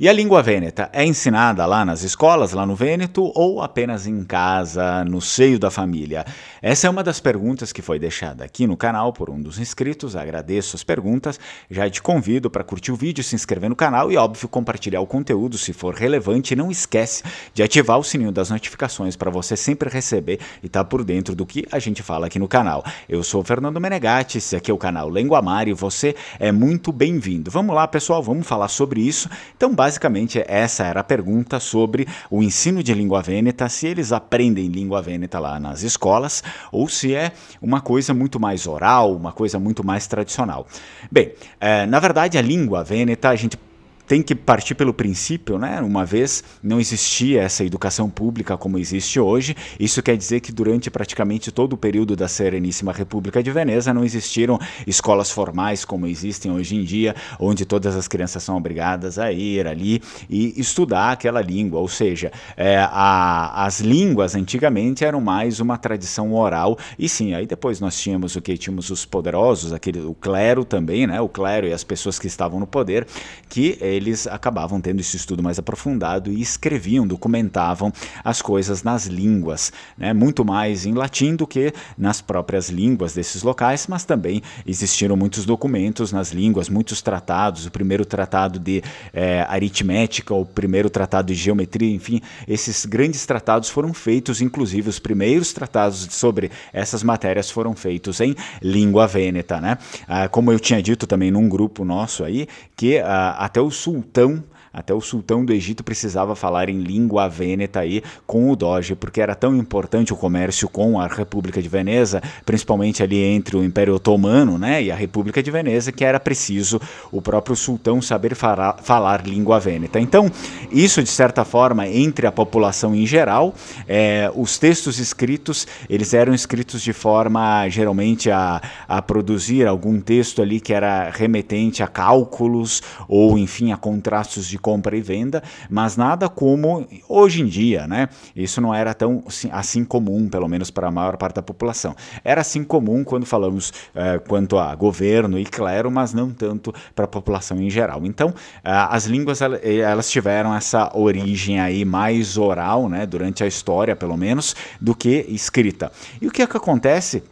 E a língua vêneta é ensinada lá nas escolas, lá no Vêneto, ou apenas em casa, no seio da família? Essa é uma das perguntas que foi deixada aqui no canal por um dos inscritos. Agradeço as perguntas. Já te convido para curtir o vídeo, se inscrever no canal e, óbvio, compartilhar o conteúdo se for relevante. E não esquece de ativar o sininho das notificações para você sempre receber e estar por dentro do que a gente fala aqui no canal. Eu sou o Fernando Menegatti, esse aqui é o canal Lenguamar e você é muito bem-vindo. Vamos lá, pessoal, vamos falar sobre isso. Então, basicamente, essa era a pergunta sobre o ensino de língua vêneta, se eles aprendem língua vêneta lá nas escolas ou se é uma coisa muito mais oral, uma coisa muito mais tradicional. Bem, na verdade, a língua vêneta, a gente tem que partir pelo princípio, né? Uma vez não existia essa educação pública como existe hoje, isso quer dizer que durante praticamente todo o período da Sereníssima República de Veneza não existiram escolas formais como existem hoje em dia, onde todas as crianças são obrigadas a ir ali e estudar aquela língua, ou seja, as línguas antigamente eram mais uma tradição oral, e sim, aí depois nós tínhamos o que? Tínhamos os poderosos, o clero também, né? O clero e as pessoas que estavam no poder, que eles acabavam tendo esse estudo mais aprofundado e escreviam, documentavam as coisas nas línguas, né? Muito mais em latim do que nas próprias línguas desses locais, mas também existiram muitos documentos nas línguas, muitos tratados, o primeiro tratado de aritmética, o primeiro tratado de geometria, enfim, esses grandes tratados foram feitos, inclusive os primeiros tratados sobre essas matérias foram feitos em língua vêneta, né? Como eu tinha dito também num grupo nosso aí, que até o sultão do Egito precisava falar em língua vêneta aí com o Doge, porque era tão importante o comércio com a República de Veneza, principalmente ali entre o Império Otomano, né, e a República de Veneza, que era preciso o próprio sultão saber falar língua vêneta. Então, isso de certa forma, entre a população em geral, os textos escritos, eles eram escritos de forma, geralmente, a produzir algum texto ali que era remetente a cálculos ou, enfim, a contrastos de compra e venda, mas nada como hoje em dia, né? Isso não era tão assim comum, pelo menos para a maior parte da população. Era assim comum quando falamos quanto a governo e clero, mas não tanto para a população em geral. Então, as línguas elas tiveram essa origem aí mais oral, né? Durante a história, pelo menos, do que escrita. E o que é que acontece?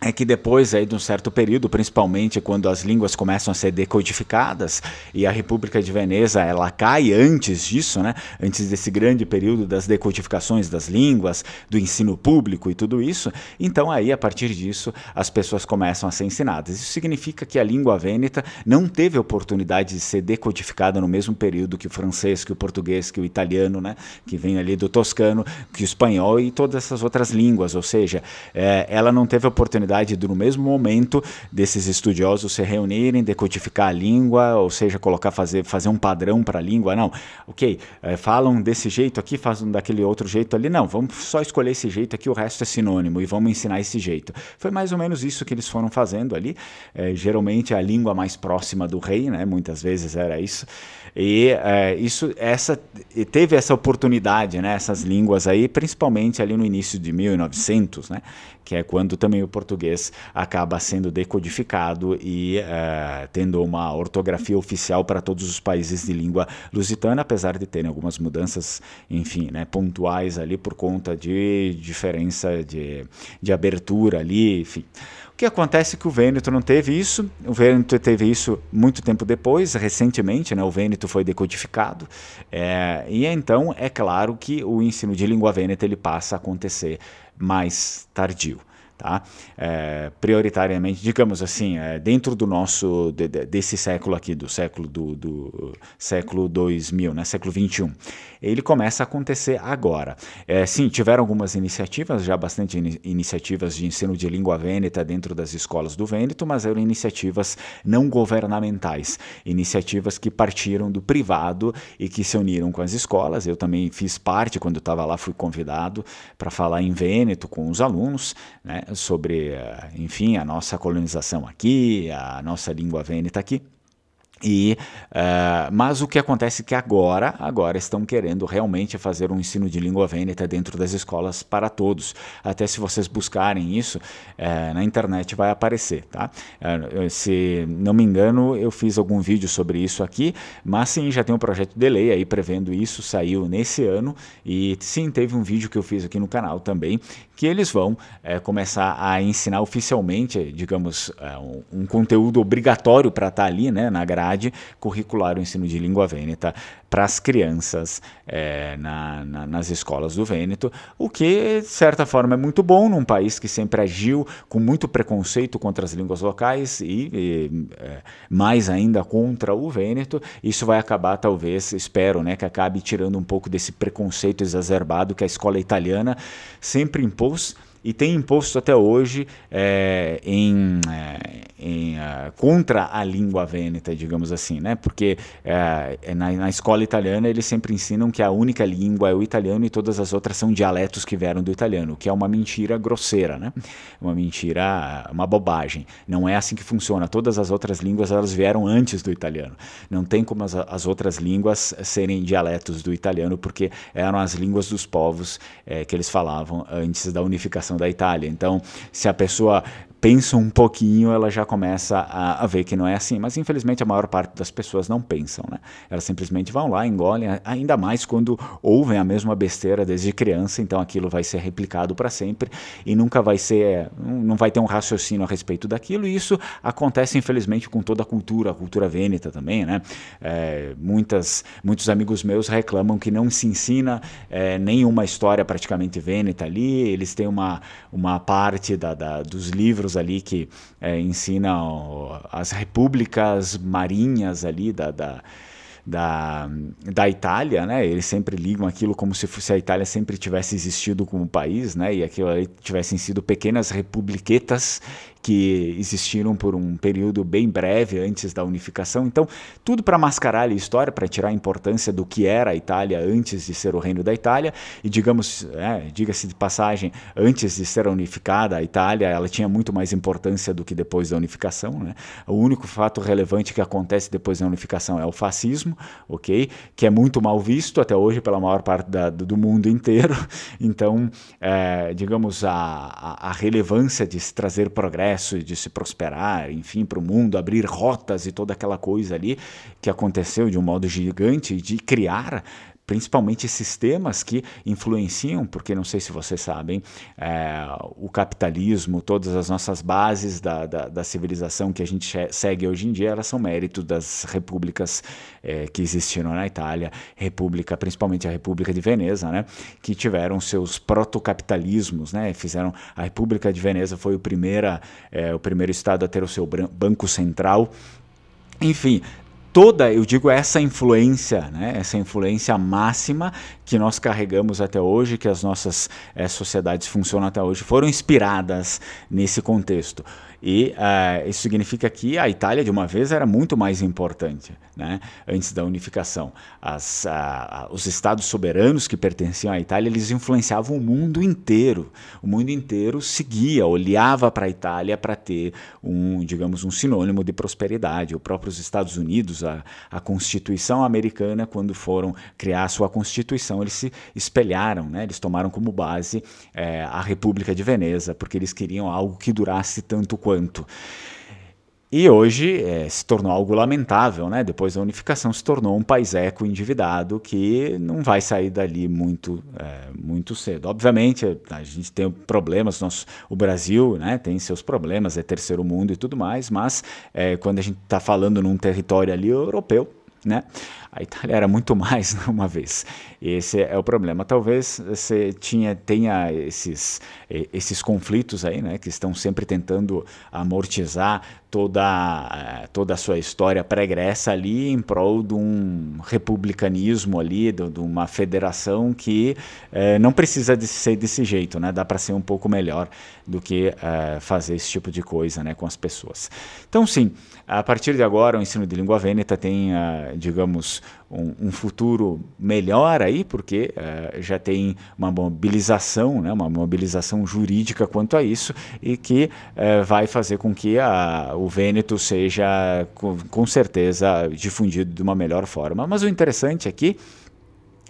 É que depois aí de um certo período, principalmente quando as línguas começam a ser decodificadas e a República de Veneza ela cai antes disso, né? Antes desse grande período das decodificações das línguas, do ensino público e tudo isso, então aí a partir disso as pessoas começam a ser ensinadas. Isso significa que a língua vêneta não teve oportunidade de ser decodificada no mesmo período que o francês, que o português, que o italiano, né? Que vem ali do toscano, que o espanhol e todas essas outras línguas, ou seja, ela não teve oportunidade no mesmo momento desses estudiosos se reunirem, decodificar a língua, ou seja, fazer um padrão para a língua. Não, ok, falam desse jeito aqui, fazem daquele outro jeito ali. Não, vamos só escolher esse jeito aqui, o resto é sinônimo e vamos ensinar esse jeito. Foi mais ou menos isso que eles foram fazendo ali. Geralmente a língua mais próxima do rei, né? Muitas vezes era isso. E teve essa oportunidade, né? Essas línguas aí, principalmente ali no início de 1900, né? Que é quando também o português acaba sendo decodificado e tendo uma ortografia oficial para todos os países de língua lusitana, apesar de terem algumas mudanças, enfim, né, pontuais ali por conta de diferença de abertura ali, enfim. O que acontece é que o Vêneto não teve isso, o Vêneto teve isso muito tempo depois, recentemente, né, o Vêneto foi decodificado, e então é claro que o ensino de língua vêneta ele passa a acontecer mais tardio. Tá? Prioritariamente, digamos assim, dentro do nosso, desse século aqui, do século 2000, né, século 21, ele começa a acontecer agora. Sim, tiveram algumas iniciativas, já bastante iniciativas de ensino de língua vêneta dentro das escolas do Vêneto, mas eram iniciativas não governamentais, iniciativas que partiram do privado e que se uniram com as escolas. Eu também fiz parte, quando eu estava lá, fui convidado para falar em Vêneto com os alunos, né, sobre, enfim, a nossa colonização aqui, a nossa língua vêneta aqui. Mas o que acontece é que agora estão querendo realmente fazer um ensino de língua vêneta dentro das escolas para todos. Até se vocês buscarem isso, na internet vai aparecer, tá? Se não me engano, eu fiz algum vídeo sobre isso aqui, mas sim, já tem um projeto de lei aí prevendo isso, saiu nesse ano, e sim, teve um vídeo que eu fiz aqui no canal também, que eles vão começar a ensinar oficialmente, digamos, um conteúdo obrigatório para estar ali, né, na grade curricular, o ensino de língua vêneta para as crianças nas escolas do Vêneto, o que, de certa forma, é muito bom num país que sempre agiu com muito preconceito contra as línguas locais e mais ainda contra o Vêneto. Isso vai acabar, talvez, espero, né, que acabe tirando um pouco desse preconceito exacerbado que a escola italiana sempre impôs e tem imposto até hoje contra a língua vêneta, digamos assim, né? Porque na escola italiana eles sempre ensinam que a única língua é o italiano e todas as outras são dialetos que vieram do italiano, o que é uma mentira grosseira, né? Uma mentira, uma bobagem. Não é assim que funciona. Todas as outras línguas elas vieram antes do italiano. Não tem como as outras línguas serem dialetos do italiano, porque eram as línguas dos povos que eles falavam antes da unificação da Itália. Então, se a pessoa pensa um pouquinho, ela já começa a ver que não é assim, mas infelizmente a maior parte das pessoas não pensam, né? Elas simplesmente vão lá, engolem, ainda mais quando ouvem a mesma besteira desde criança, então aquilo vai ser replicado para sempre e nunca vai ser, não vai ter um raciocínio a respeito daquilo, e isso acontece infelizmente com toda a cultura vêneta também, né? Muitos amigos meus reclamam que não se ensina nenhuma história praticamente vêneta ali, eles têm uma parte dos livros ali que ensinam as repúblicas marinhas ali da Itália, né? Eles sempre ligam aquilo como se a Itália sempre tivesse existido como país, né? E aquilo ali tivessem sido pequenas republiquetas que existiram por um período bem breve antes da unificação. Então, tudo para mascarar a história, para tirar a importância do que era a Itália antes de ser o Reino da Itália. E digamos, diga-se de passagem, antes de ser unificada, a Itália ela tinha muito mais importância do que depois da unificação, né? O único fato relevante que acontece depois da unificação é o fascismo, ok? Que é muito mal visto até hoje pela maior parte do mundo inteiro. Então, digamos, a relevância de se trazer progresso, de se prosperar, enfim, para o mundo, abrir rotas e toda aquela coisa ali que aconteceu de um modo gigante, de criar principalmente sistemas que influenciam, porque não sei se vocês sabem, o capitalismo, todas as nossas bases da civilização que a gente segue hoje em dia, elas são mérito das repúblicas que existiram na Itália, principalmente a República de Veneza, né, que tiveram seus protocapitalismos, né, a República de Veneza foi o primeiro estado a ter o seu banco central, enfim, eu digo essa influência, né, essa influência máxima que nós carregamos até hoje, que as nossas sociedades funcionam até hoje, foram inspiradas nesse contexto. E isso significa que a Itália, de uma vez, era muito mais importante, né? Antes da unificação. Os estados soberanos que pertenciam à Itália, eles influenciavam o mundo inteiro. O mundo inteiro seguia, olhava para a Itália para ter digamos, um sinônimo de prosperidade. Os próprios Estados Unidos, a Constituição americana, quando foram criar a sua Constituição, eles se espelharam, né? Eles tomaram como base a República de Veneza, porque eles queriam algo que durasse tanto quanto. E hoje se tornou algo lamentável, né? Depois da unificação se tornou um país eco-endividado que não vai sair dali muito cedo. Obviamente a gente tem problemas, o Brasil, né, tem seus problemas, é terceiro mundo e tudo mais, mas quando a gente está falando num território ali europeu, né, a Itália era muito mais uma vez. Esse é o problema. Talvez você tenha esses conflitos aí, né, que estão sempre tentando amortizar toda a sua história pregressa ali em prol de um republicanismo ali, de uma federação que não precisa de ser desse jeito, né? Dá para ser um pouco melhor do que fazer esse tipo de coisa, né, com as pessoas. Então, sim, a partir de agora o ensino de língua vêneta tem, digamos, um futuro melhor aí, porque já tem uma mobilização, né, uma mobilização jurídica quanto a isso, e que vai fazer com que o Vêneto seja, com certeza, difundido de uma melhor forma. Mas o interessante aqui,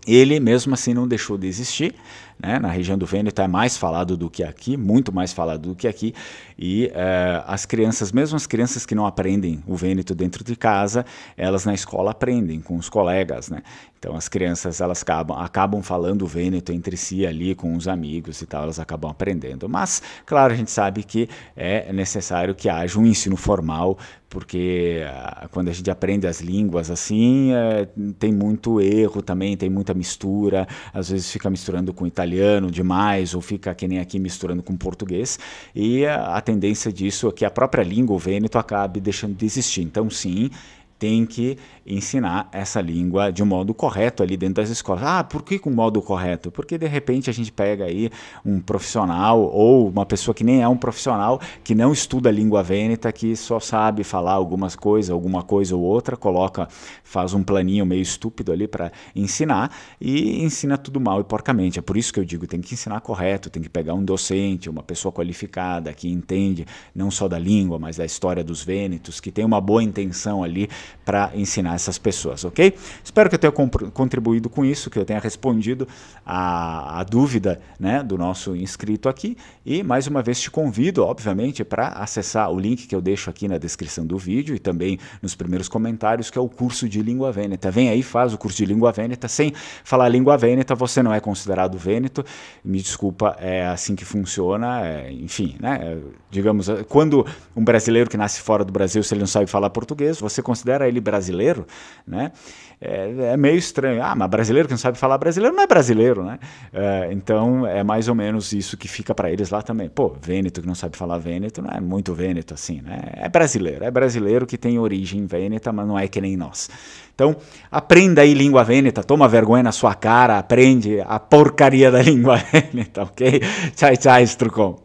ele mesmo assim não deixou de existir, né? Na região do Vêneto é mais falado do que aqui, muito mais falado do que aqui, e as crianças, mesmo as crianças que não aprendem o Vêneto dentro de casa, elas na escola aprendem com os colegas, né? Então as crianças, elas acabam falando o Vêneto entre si ali com os amigos e tal, elas acabam aprendendo. Mas, claro, a gente sabe que é necessário que haja um ensino formal, porque quando a gente aprende as línguas assim, tem muito erro também, tem muita mistura, às vezes fica misturando com italiano demais, ou fica que nem aqui misturando com português, e a tendência disso é que a própria língua, o Vêneto, acabe deixando de existir. Então, sim, tem que ensinar essa língua de um modo correto ali dentro das escolas. Ah, por que com modo correto? Porque de repente a gente pega aí um profissional ou uma pessoa que nem é um profissional, que não estuda a língua vêneta, que só sabe falar alguma coisa ou outra, faz um planinho meio estúpido ali para ensinar e ensina tudo mal e porcamente. É por isso que eu digo, tem que ensinar correto, tem que pegar um docente, uma pessoa qualificada que entende não só da língua, mas da história dos vênetos, que tem uma boa intenção ali para ensinar essas pessoas, ok? Espero que eu tenha contribuído com isso, que eu tenha respondido a dúvida, né, do nosso inscrito aqui, e mais uma vez te convido, obviamente, para acessar o link que eu deixo aqui na descrição do vídeo e também nos primeiros comentários, que é o curso de língua vêneta. Vem aí, faz o curso de língua vêneta. Sem falar língua vêneta, você não é considerado vêneto, me desculpa, é assim que funciona, enfim, né, digamos, quando um brasileiro que nasce fora do Brasil, se ele não sabe falar português, você considera ele brasileiro, né? É meio estranho. Ah, mas brasileiro que não sabe falar brasileiro não é brasileiro, né? Então é mais ou menos isso que fica para eles lá também. Pô, vêneto que não sabe falar vêneto não é muito vêneto assim, né? É brasileiro que tem origem vêneta, mas não é que nem nós. Então, aprenda aí língua vêneta, toma vergonha na sua cara, aprende a porcaria da língua vêneta, ok? Tchau, tchau, Strucon.